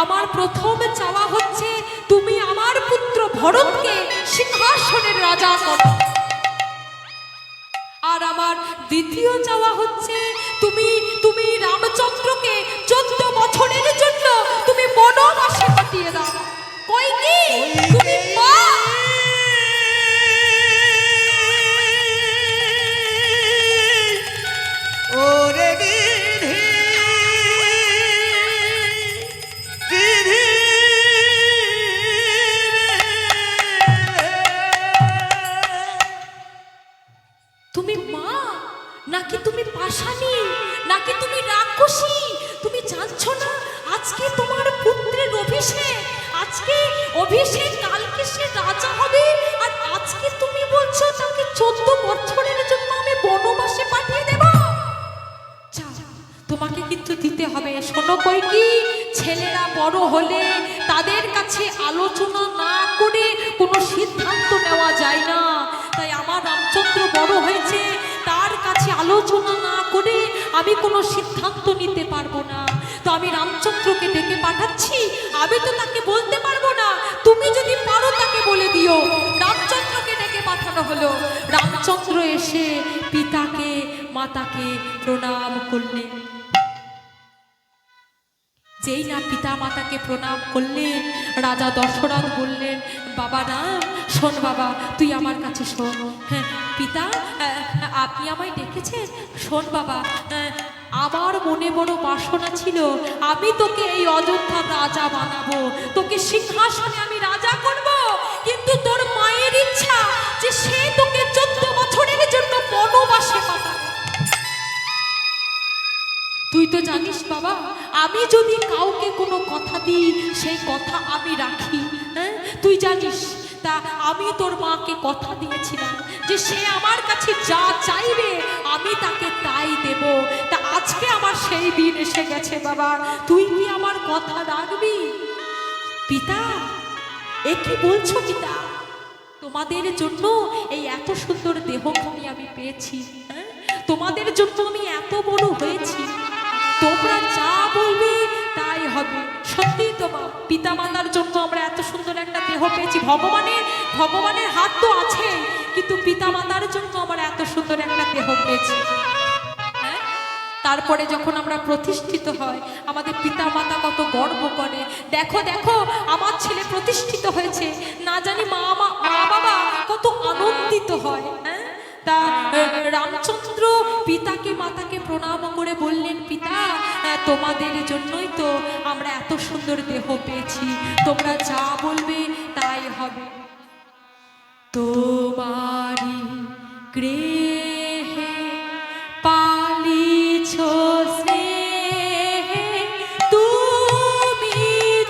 আমার প্রথম চাওয়া হচ্ছে তুমি আমার পুত্র ভরতকে সিংহাসনের রাজা করো। আর আমার দ্বিতীয় চাওয়া হচ্ছে তুমি তুমি রামচন্দ্রকে 14 বছরের জন্য তুমি বনবাসে পাঠিয়ে দাও। কই কি তুমি মা? ওরে গিধি গিধি তুমি মা নাকি তুমি পাষাণী নাকি তুমি রাক্ষসী? তুমি জানছো না আজকে তোমার পুত্রের অভিষেক, আজকে অভিষেক, কালকে সে রাজা হবে, আর আজকে তুমি বলছো তাকে 14 বছরের জন্য আমি বনবাসে পাঠিয়ে দেব। তোমাকে কিন্তু দিতে হবে। শোনো কইকি, ছেলেরা বড় হলে তাদের কাছে আলোচনা না করে কোনো সিদ্ধান্ত নেওয়া যায় না। তাই আমার রামচন্দ্র বড় হয়েছে, তার কাছে আলোচনা না করে আমি কোনো সিদ্ধান্ত নিতে পারবো না। তো আমি রামচন্দ্রকে ডেকে পাঠাচ্ছি। আমি তো তাকে বলতে পারবো না, তুমি যদি পারো তাকে বলে দিও। রামচন্দ্রকে ডেকে পাঠানো হলো। রামচন্দ্র এসে পিতাকে মাতাকে প্রণাম করলেন। যেই না পিতা মাতাকে প্রণাম করলেন, রাজা দশরথ বললেন, বাবা রাম শোন বাবা, তুই আমার কাছে শোন। হ্যাঁ পিতা, আপনি আমায় ডেকেছেন? শোন বাবা, আমার মনে বড় বাসনা ছিল, আমি তোকে এই অযোধ্যার রাজা বানাবো, তোকে সিংহাসনে আমি রাজা করব। কিন্তু তোর মায়ের ইচ্ছা যে সে তোকে 14 বছরের জন্য বনবাসে পাঠাবে। তুই তো জানিস বাবা, আমি যদি কাউকে কোনো কথা দিই সেই কথা আমি রাখি। হ্যাঁ তুই জানিস, তা আমি তোর মাকে কথা দিয়েছিলাম যে সে আমার কাছে যা চাইবে আমি তাকে তাই দেব। তা আজকে আমার সেই দিন এসে গেছে বাবা, তুই কি আমার কথা রাখবি? পিতা, এ কি বলছো পিতা? তোমাদের জন্য এই এত সুন্দর দেহখানি আমি পেয়েছি, হ্যাঁ তোমাদের জন্য আমি এত বড় হয়েছি, তোমরা যা বলবে তাই হবে। সত্যি তো পিতা মাতার জন্য আমরা এত সুন্দর একটা দেহ পেয়েছি। ভগবানের হাত তো আছে, কিন্তু পিতা মাতার জন্য আমরা এত সুন্দর একটা দেহ পেয়েছি। তারপরে যখন আমরা প্রতিষ্ঠিত হয়, আমাদের পিতা মাতা কত গর্ব করে, দেখো দেখো আমার ছেলে প্রতিষ্ঠিত হয়েছে, না জানি মা বাবা কত আনন্দিত হয়। হ্যাঁ তা রামচন্দ্র পিতাকে মাতাকে প্রণাম করে বললেন, পিতা তোমাদের জন্যই তো আমরা এত সুন্দর দেহ পেয়েছি, তোমরা যা বলবে তাই হবে। তোমারি গৃহে পালিছ স্নেহে তুমি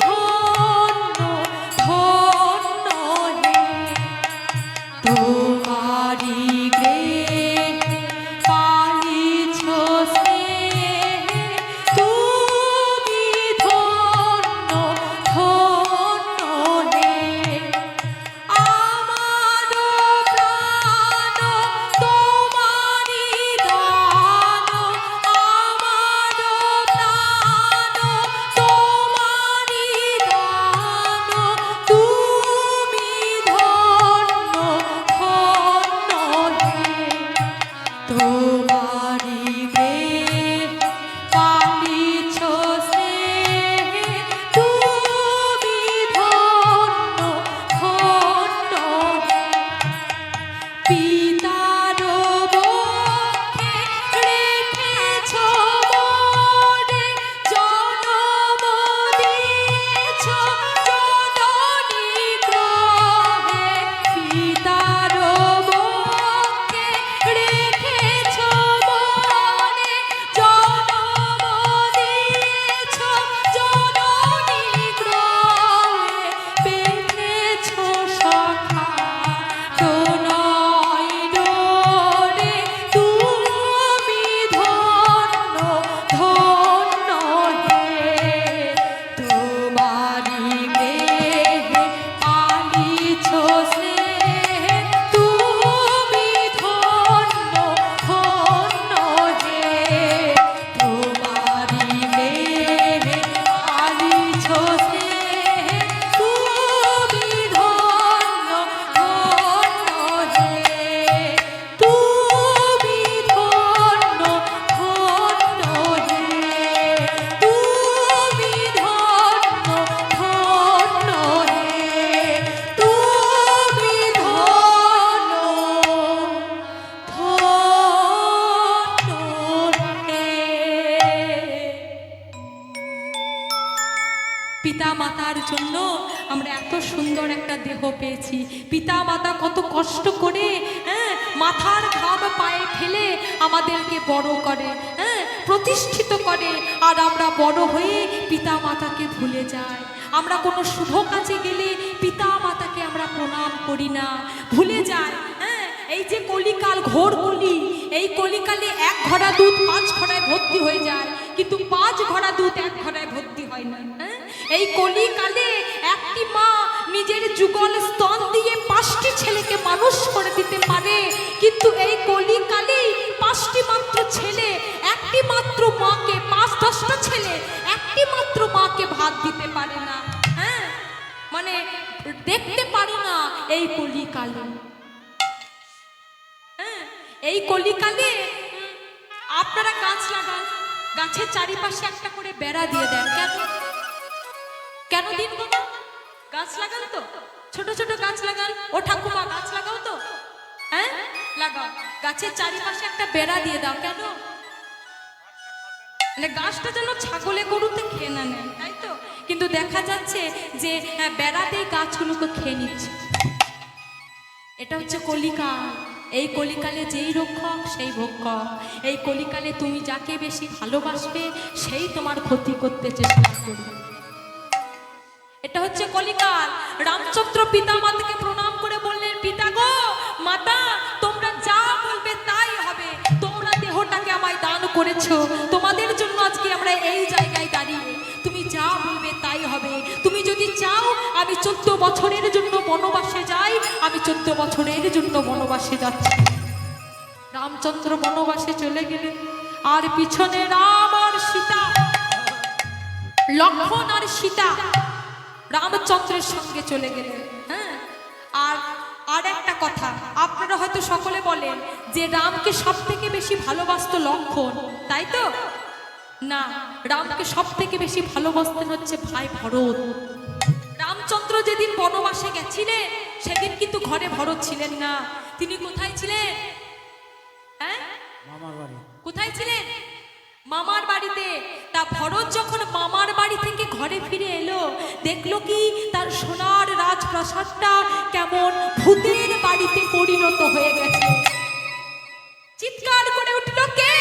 ধন্য ধন্য হে। তোমারি গৃহে পালিছ স্নেহে তুমি ধন্য ধন্য হে। আমার প্রাণ পিতা মাতার জন্য আমরা এত সুন্দর একটা দেহ পেয়েছি। পিতা মাতা কত কষ্ট করে মাথার ঘাম পায়ে ফেলে আমাদেরকে বড় করে, প্রতিষ্ঠিত করে, আর আমরা বড় হয়ে পিতা মাতাকে ভুলে যাই। আমরা কোনো শুভ কাজে গেলে পিতা মাতাকে আমরা প্রণাম করি না, ভুলে যাই। এই যে কলিকাল, ঘোর কলি, এই কলিকালে 1 ঘড়া দুধ 5 ঘড়ায় ভর্তি হয়ে যায়, কিন্তু 5 ঘড়া দুধ 1 ঘড়ায় ভর্তি হয় না। এই কলিকালে একটি মা নিজের যুগল স্তন দিয়ে 5টি ছেলেকে মানুষ করে দিতে পারে, কিন্তু এই কলিকালে 5টি মাত্র ছেলে একটি মাত্র মাকে, 5-10টা ছেলে একটি মাত্র মাকে ভাত দিতে পারে না, মানে দেখতে পারে না। এই কলিকালে, এই কলিকালে আপনারা গাছ লাগান, গাছের চারিপাশে একটা করে বেড়া দিয়ে দেন। কেন কেন দিন বাবা? গাছ লাগান তো, ছোট ছোট গাছ লাগান। ও ঠাকুমা, গাছ লাগাও তো, লাগাও। গাছের চারিপাশে একটা বেড়া দিয়ে দাও। কেন? মানে গাছটা যেন ছাগলে গরুতে খেয়ে না নেয়, তাই তো? কিন্তু দেখা যাচ্ছে যে বেড়া দিয়ে গাছগুলোকে খেয়ে নিচ্ছে। এটা হচ্ছে কলিকাল। এই কলিকালে যেই রক্ষক সেই ভক্ষক। এই কলিকালে তুমি যাকে বেশি ভালোবাসবে সেই তোমার ক্ষতি করতে চেষ্টা করবে। এটা হচ্ছে কলিকাল। রামচন্দ্র পিতা মাতাকে প্রণাম করে বললেন, পিতা গো, মাতা, তোমরা যা বলবে তাই হবে। তোমরা দেহটাকে আমায় দান করেছো, তোমাদের জন্য আজকে আমরা এই জায়গায় দাঁড়িয়ে। তুমি যা বলবে তাই হবে। তুমি যদি চাও আমি 14 বছরের জন্য বনবাসে যাই, আমি 14 বছরের জন্য বনবাসে যাচ্ছি। রামচন্দ্র বনবাসে চলে গেলেন, আর পিছনে রাম আর সীতা, লক্ষ্মণ আর সীতা রামচন্দ্রের সঙ্গে চলে গেলেন। আর একটা কথা, আপনারা হয়তো সকলে বলেন যে রামকে সব থেকে বেশি ভালোবাসতো লক্ষ্মণ, তাই তো? না, রামকে সব থেকে বেশি ভালোবাসতেন হচ্ছে ভাই ভরত। রামচন্দ্র যেদিন বনবাসে গেছিলেন সেদিন কিন্তু ঘরে ভরত ছিলেন না। তিনি কোথায় ছিলেন? মামার বাড়ি। কোথায় ছিলেন? মামার বাড়িতে। তা ভরত যখন মামার বাড়ি থেকে ঘরে ফিরে এলো, দেখলো কি তার সোনার রাজপ্রাসাদটা কেমন ভূতের বাড়িতে পরিণত হয়ে গেছে। চিৎকার করে উঠল, কে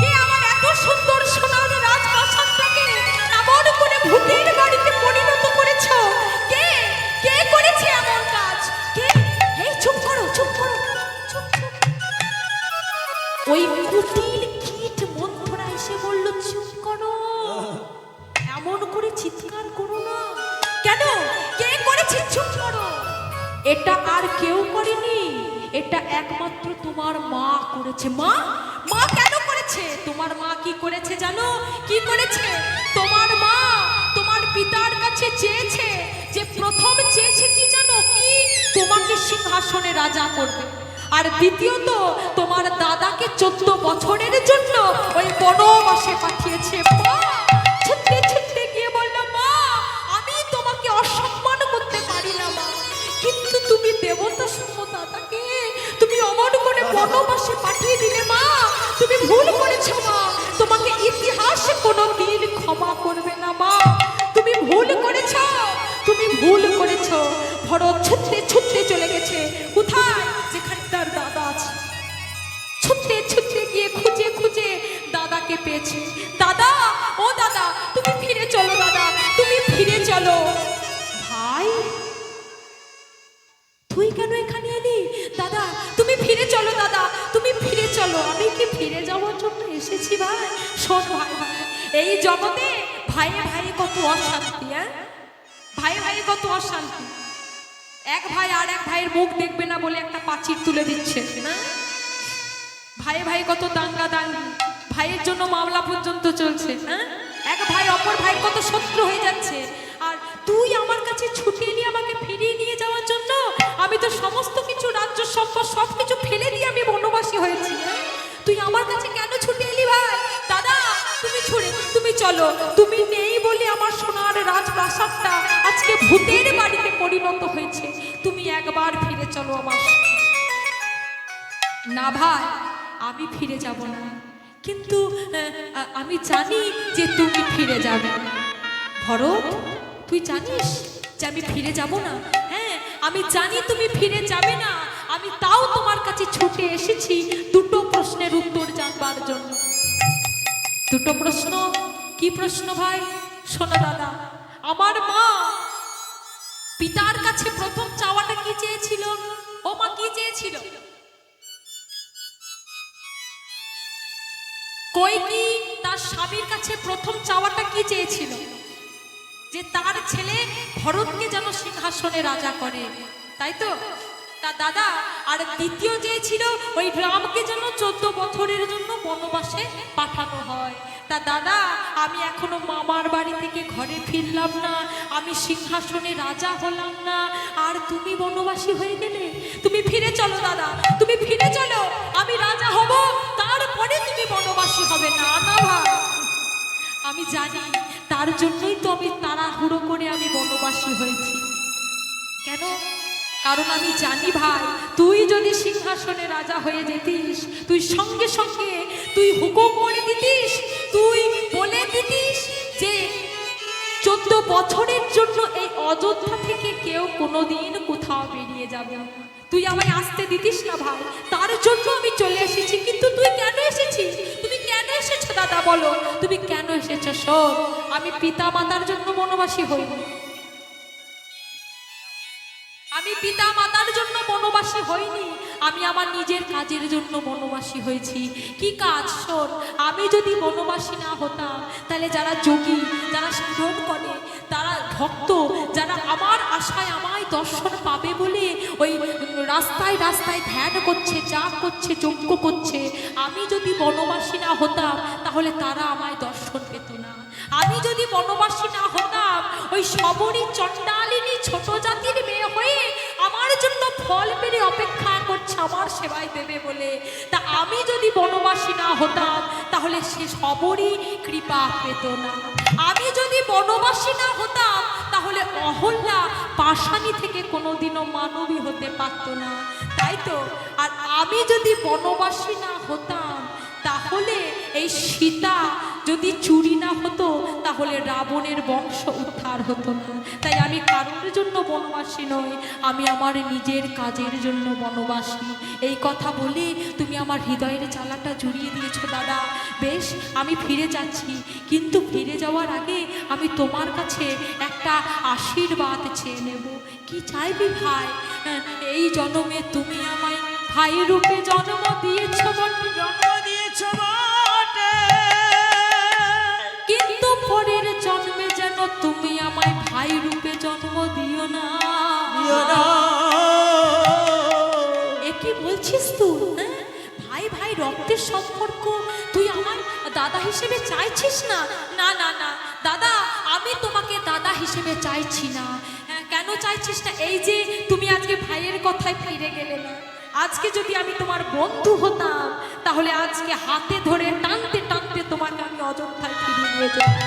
কে আমার এত সুন্দর সোনার রাজপ্রাসাদটাকে এমন করে ভূতের বাড়িতে পরিণত করেছো? কে কে করেছে এমন কাজ? কে? এই চুপ করো, চুপ করো, চুপ চুপ। ওই কুটিল কীট মন্থরা এসে বলল, চুপ করো, এমন করে চিৎকার করো না। কেন? কে করেছে? চুপ করো। এটা আর কেউ করেনি, এটা একমাত্র তোমার মা করেছে। মা? মা কেন করেছে? তোমার মা কি করেছে জানো? কি করেছে? তোমার মা তোমার পিতার কাছে চেয়েছে, যে প্রথম চেয়েছে কি জানো? কি? তোমাকে সিংহাসনে রাজা করবে। আর দ্বিতীয়ত তোমার দাদাকে 14 বছরের জন্য ওই বনবাসে পাঠিয়েছে। মা ছুটতে ছুটতে গিয়ে বলল, মা আমি তোমাকে অসম্মান করতে পারি না মা, কিন্তু তুমি দেবতা সম দাদাকে তুমি অমন করে বনবাসে পাঠিয়ে দিলে মা, তুমি ভুল করেছো মা, তোমাকে ইতিহাস কোনোদিন ক্ষমা করবে না মা, তুমি ভুল করেছো, তুমি ভুল করেছো। ভরত ছুটতে ছুটতে চলে গেছে কোথায়? যেখানে তার দাদা আছে। ছুটতে ছুটতে গিয়ে খুঁজে খুঁজে দাদাকে পেয়েছে। দাদা, ও দাদা, তুমি ফিরে চলো দাদা, তুমি ফিরে চলো। ভাই, তুই কেন এখানে এলি? দাদা তুমি ফিরে চলো, দাদা তুমি ফিরে চলো। আমি কি ফিরে যাওয়ার জন্য এসেছি ভাই? শোন ভাই, ভাই এই জগতে ভাইয়ে ভাইয়ে কত অশান্তি, ভাইয়ে ভাইয়ে কত অশান্তি। এক ভাই আর এক ভাইয়ের মুখ দেখবে না বলে একটা পাঁচির তুলে দিচ্ছে না। ভাইয়ে ভাই কত দাঙ্গা দাঙ্গি, ভাইয়ের জন্য মামলা পর্যন্ত চলছে। এক ভাই অপর ভাই কত শত্রু হয়ে যাচ্ছে। আর তুই আমার কাছে ছুটে এলি আমাকে ফিরিয়ে নিয়ে যাওয়ার জন্য। আমি তো সমস্ত কিছু রাজ্য সম্পদ সবকিছু ফেলে দিয়ে আমি বনবাসী হয়েছি। তুই আমার কাছে কেন ছুটে এলি ভাই? দাদা তুমি চলো, তুমি নেই বলে আমার সোনার রাজপ্রাসাদটা আজকে ভূতের বাড়িতে পরিণত হয়েছে। তুমি একবার ফিরে চলো আমার। না ভাই, আমি ফিরে যাব না, কিন্তু আমি জানি যে তুমি ফিরে যাবে। ভরত, তুই জানিস যে আমি ফিরে যাব না? হ্যাঁ, আমি জানি তুমি ফিরে যাবে না, আমি তাও তোমার কাছে ছুটে এসেছি দুটো প্রশ্নের উত্তর জানবার জন্য। দুটো প্রশ্ন? কি প্রশ্ন ভাই? শোনো দাদা, আমার মা পিতার কাছে প্রথম চাওয়াটা কি চেয়েছিল? ও মা কি চেয়েছিল? কইকি তার স্বামীর কাছে প্রথম চাওয়াটা কি চেয়েছিল? যে তার ছেলে ভরতকে যেন সিংহাসনে রাজা করে, তাই তো? তা দাদা, আর দ্বিতীয় চেয়েছিল ওই রামকে যেন 14 বছরের জন্য বনবাসে পাঠানো হয়। তা দাদা, আমি এখনো মামার বাড়ি থেকে ঘরে ফিরলাম না, আমি সিংহাসনে রাজা হলাম না, আর তুমি বনবাসী হয়ে গেলে। তুমি ফিরে চলো দাদা, তুমি ফিরে চলো, আমি রাজা হব, তারপরে তুমি বনবাসী হবে। না না ভাই, আমি জানি, তার জন্যই তো আমি তাড়াহুড়ো করে আমি বনবাসী হয়েছি। কেন? কারণ আমি জানি ভাই, তুই যদি সিংহাসনে রাজা হয়ে যেতিস, তুই সঙ্গে সঙ্গে তুই হুকুম করে দিতিস, তুই বলে দিতিস যে 14 বছরের জন্য এই অযোধ্যা থেকে কেউ কোনোদিন কোথাও বেরিয়ে যাবে না। তুই আমায় আসতে দিতিস না ভাই, তার জন্য আমি চলে এসেছি। কিন্তু তুই কেন এসেছিস? তুমি কেন এসেছো দাদা, বলো তুমি কেন এসেছো? শোন, আমি পিতা মাতার জন্য বনবাসী হইনি, আমি পিতা মাতার জন্য বনবাসী হইনি, আমি আমার নিজের কাজের জন্য বনবাসী হয়েছি। কি কাজ? শোন, আমি যদি বনবাসী না হতাম, তাহলে যারা যোগী, যারা সাধন করে, তারা ভক্ত, যারা আমার আশায় আমায় দর্শন পাবে বলে ওই রাস্তায় রাস্তায় ধ্যান করছে, জাপ করছে, যজ্ঞ করছে, আমি যদি বনবাসী না হতাম, তাহলে তারা আমায় দর্শন পেত না। আমি যদি বনবাসী না হতাম, ওই শবরী চণ্ডালিনী ছোট জাতির মেয়ে হয়ে আমার জন্য ফল পেরে অপেক্ষা করছে আমার সেবায় দেবে বলে, তা আমি যদি বনবাসী না হতাম, তাহলে সে শবরী কৃপা পেত না। আমি যদি বনবাসী না হতাম, তাহলে অহল্যা পাষাণী থেকে কোনোদিনও মানবী হতে পারত না, তাই তো? আর আমি যদি বনবাসী না হতাম, তাহলে এই সীতা যদি চুরি না হতো, তাহলে রাবণের বংশ উদ্ধার হতো না। তাই আমি কারোর জন্য বনবাসী নই, আমি আমার নিজের কাজের জন্য বনবাসী। এই কথা বলে তুমি আমার হৃদয়ের জ্বালাটা জুড়িয়ে দিয়েছো দাদা। বেশ, আমি ফিরে যাচ্ছি, কিন্তু ফিরে যাওয়ার আগে আমি তোমার কাছে একটা আশীর্বাদ চেয়ে নেব। কি চাইবি ভাই? এই জন্মে তুমি আমায় ভাই রূপে জন্ম দিয়েছো বটে, জন্ম দিয়েছ বটে, কিন্তু পরের জন্মে যেন তুমি আমায় ভাই রূপে জন্ম দিও না। দিও না। এ কি বলছিস তুই? হ্যাঁ, ভাই ভাই রক্তের সম্পর্ক তুই আমার দাদা হিসেবে চাইছিস না? না না না দাদা, আমি তোমাকে দাদা হিসেবে চাইছি না। কেন চাইছিস না? এই যে তুমি আজকে ভাইয়ের কথায় ফিরে গেলে না, আজকে যদি আমি তোমার বন্ধু হতাম, তাহলে আজকে হাতে ধরে টানতে টানতে তোমাকে আমি অযোধ্যায় ফিরিয়ে নিয়ে যেতাম।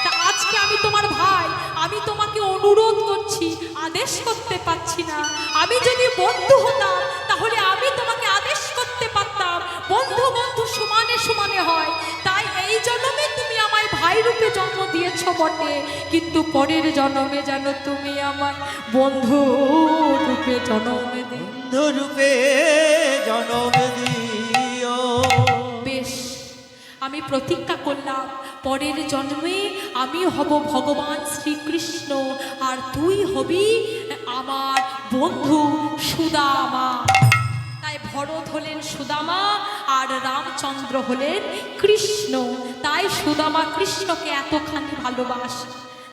তা আজকে আমি তোমার ভাই, আমি তোমাকে অনুরোধ করছি, আদেশ করতে পারছি না। আমি যদি বন্ধু হতাম, তাহলে আমি তোমাকে আদেশ করতে পারতাম। বন্ধু বন্ধু সমানে সমানে হয়। তাই এই জন্মে তুমি আমায় ভাই রূপে জন্ম দিয়েছো বটে, কিন্তু পরের জন্মে যেন তুমি আমায় বন্ধু রূপে জন্ম দিও। রূপে জনম দিও। বেশ, আমি প্রতিজ্ঞা করলাম, পরের জন্মে আমি হব ভগবান শ্রীকৃষ্ণ, আর তুই হবি আমার বন্ধু সুদামা। তাই ভরত হলেন সুদামা, আর রামচন্দ্র হলেন কৃষ্ণ। তাই সুদামা কৃষ্ণকে এতখানি ভালোবাসে।